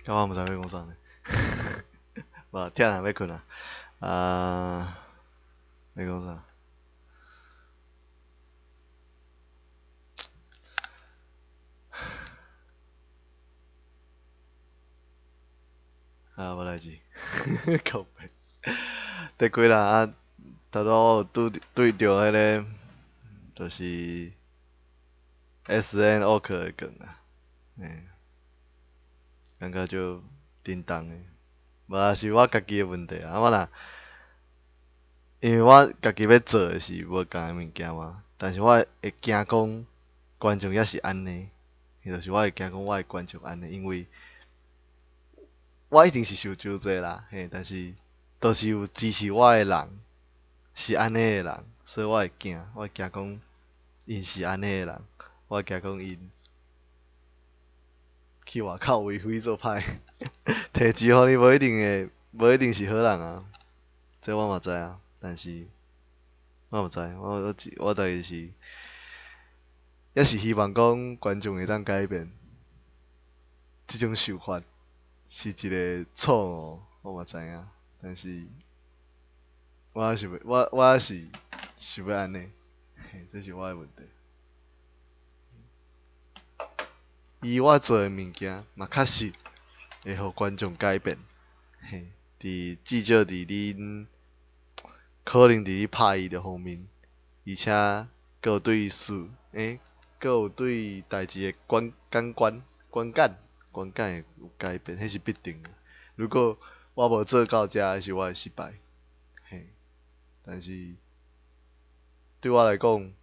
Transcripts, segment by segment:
我毋知要讲啥呢。无，忝啊，要困啊。要讲啥？无代志。靠背。得几啦啊？头拄我有对着迄个，就是 SN 奥克的梗啊，感觉就叮当的。无啊，是我家己的问题啊。我若因为我家己要做的是无共的物件嘛，但是我会惊讲观众也是安尼，就是我会惊讲我的观众安尼，因为我一定是受伤济啦，但是都是有支持我的人是安尼的人，所以我会惊，我会惊讲因是安尼的人，我会惊讲因去外口为非作歹，摕钱互你无一定是好人啊，这我嘛知啊，但是我毋知，我家己是，也是希望讲观众会当改变，即种想法是一个错误，我嘛知影，但是我还是想要安尼，这是我的问题。我做的物件嘛确实会互观众改变，至少伫恁可能伫你拍伊的方面，而且佮有对事，佮有对代志的观感会有改变，迄是必定的。如果我无做到遮，还是我会失败，但是对我来讲，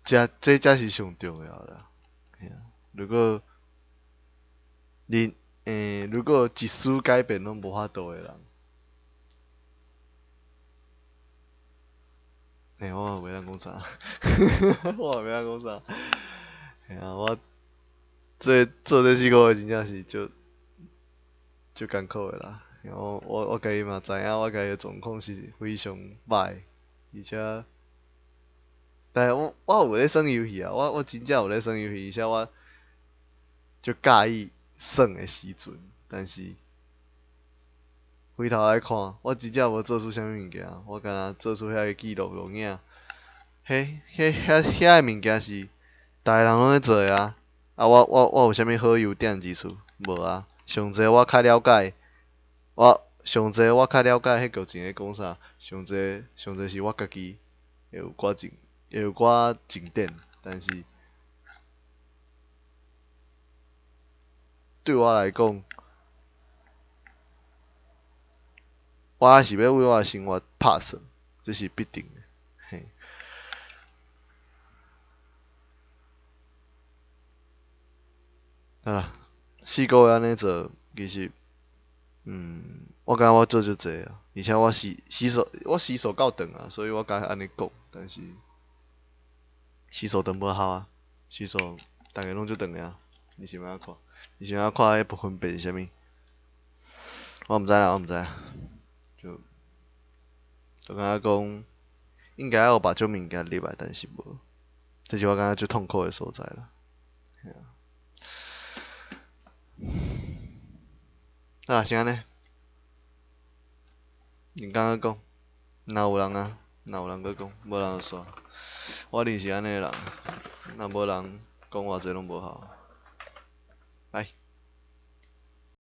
这才是上重要啦。如果如果一丝改变拢无法度的人，我也袂当讲啥，我也袂当讲啥。我做这几个月真正是就艰苦的啦。我家己嘛知影，我家己的状况是非常歹，而且，但是我有咧耍游戏啊，我真正有咧耍游戏，而且我就介意耍的时阵，但是回头来看，我真正无做出啥物物件，我敢若做出遐个记录录影，遐个物件是逐个人拢咧做的啊。我有啥物好优点之处？无啊，上济我较了解，上济我较了解迄剧情咧讲啥，上济是我家己会有寡进展，但是对我来讲，我还是要为我的生活拍算，这是必定的。好啦，4个月安尼做，其实，我感觉我做足济啊，而且我时数够长啊，所以我敢安尼讲，但是时数长无效啊，时数逐个拢足长的啊，你想要看？你想要看迄部分别是啥物？我毋知啦，就感觉讲应该要有把种物件入来，但是无，这是我感觉最痛苦的所在啦。先安尼，恁敢讲？若有人啊，若有人搁讲，无人就煞。我一定是安尼的人，若无人讲偌济拢无效。拜。